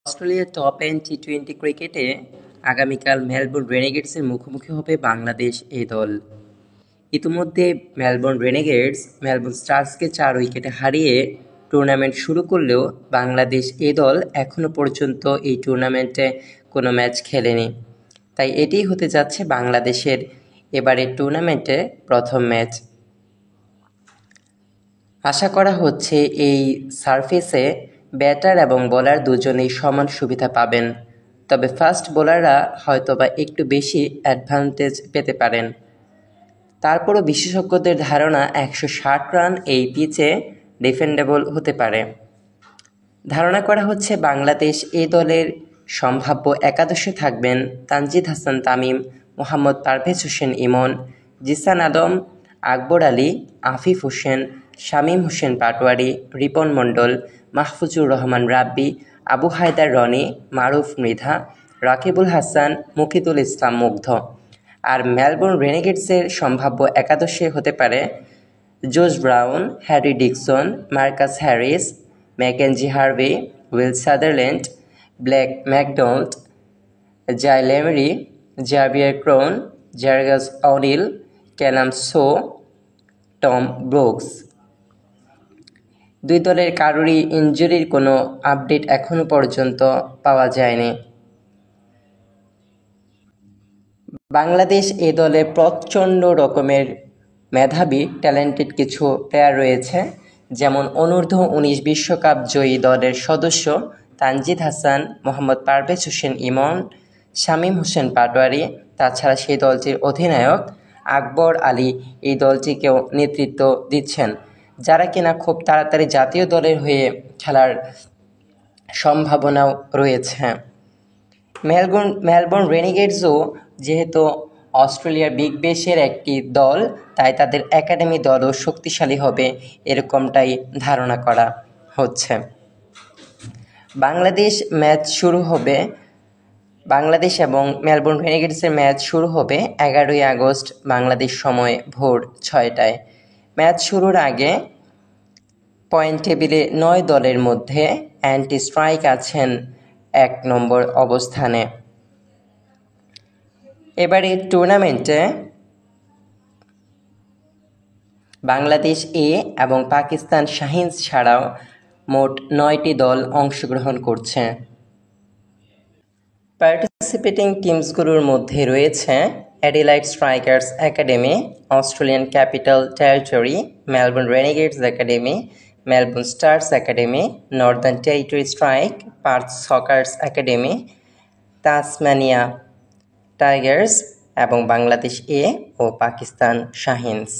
অস্ট্রেলিয়ার top and টি-20 ক্রিকেটে আগামীকাল মেলবোর্ন রেনেগেডসের মুখোমুখি হবে বাংলাদেশ এ দল। ইতিমধ্যে মেলবোর্ন রেনেগেডস মেলবোর্ন স্টার্সকে 4 উইকেটে হারিয়ে টুর্নামেন্ট শুরু করলেও বাংলাদেশ এ দল এখনও পর্যন্ত এই টুর্নামেন্টে কোনো ম্যাচ খেলেনি। তাই এটিই হতে যাচ্ছে বাংলাদেশের এবারের টুর্নামেন্টে প্রথম ম্যাচ। আশা করা হচ্ছে এই সারফেসে ব্যাটার এবং বোলার দুজনেই সমান সুবিধা পাবেন, তবে ফাস্ট বোলাররা হয়তোবা একটু বেশি অ্যাডভান্টেজ পেতে পারেন। তারপরও বিশেষজ্ঞদের ধারণা 160 রান এই পিচে ডিফেন্ডেবল হতে পারে। ধারণা করা হচ্ছে বাংলাদেশ এ দলের সম্ভাব্য একাদশে থাকবেন তানজিদ হাসান তামিম, মোহাম্মদ পারভেজ হোসেন ইমন, জিসান আদম, আকবর আলী, আফিফ হোসেন, শামীম হোসেন পাটোয়ারি, রিপন মণ্ডল, মাহফুজুর রহমান রাব্বি, আবু হায়দার রনি, মারুফ মৃধা, রাকিবুল হাসান, মুকিদুল ইসলাম মুগ্ধ। আর মেলবোর্ন রেনেগেডসের সম্ভাব্য একাদশে হতে পারে Josh Brown, Harry Dixon, Marcus Harris, Mackenzie Harvey, Will Sutherland, Blake Macdonald, Jai Lemery, Xavier Crone, Fergus O'Neil, Callum Stow, Tom Brooks. দুই দলের কারোরই ইনজুরির কোনো আপডেট এখনও পর্যন্ত পাওয়া যায়নি। বাংলাদেশ এ দলে প্রচণ্ড রকমের মেধাবী ট্যালেন্টেড কিছু প্লেয়ার রয়েছে, যেমন অনূর্ধ্ব-19 বিশ্বকাপ জয়ী দলের সদস্য তানজিদ হাসান, মোহাম্মদ পারভেজ হোসেন ইমন, শামীম হোসেন পাটোয়ারি। তাছাড়া সেই দলটির অধিনায়ক আকবর আলী এই দলটিকেও নেতৃত্ব দিচ্ছেন, যারা কিনা খুব তাড়াতাড়ি জাতীয় দলের হয়ে খেলার সম্ভাবনাও রয়েছে। মেলবোর্ন রেনেগেডসও যেহেতু অস্ট্রেলিয়ার বিগ ব্যাশের একটি দল, তাই তাদের একাডেমি দলও শক্তিশালী হবে এরকমটাই ধারণা করা হচ্ছে। বাংলাদেশ এবং মেলবোর্ন রেনেগেডসের ম্যাচ শুরু হবে 11ই আগস্ট বাংলাদেশ সময় ভোর 6টায়। ম্যাচ শুরুর আগে পয়েন্ট টেবিলে 9 দলের মধ্যে অ্যান্টি স্ট্রাইক আছেন 1 নম্বর অবস্থানে। এবারে টুর্নামেন্টে বাংলাদেশ এ এবং পাকিস্তান শাহিনস ছাড়াও মোট 9টি দল অংশগ্রহণ করছে। পার্টিসিপেটিং টিমসগুলোর মধ্যে রয়েছে Adelaide Strikers academy, Australian Capital Territory, Melbourne Renegades academy, Melbourne Stars academy, Northern Territory strike, Perth Scorchers academy, Tasmania Tigers এবং বাংলাদেশ এ ও পাকিস্তান শাহিনস।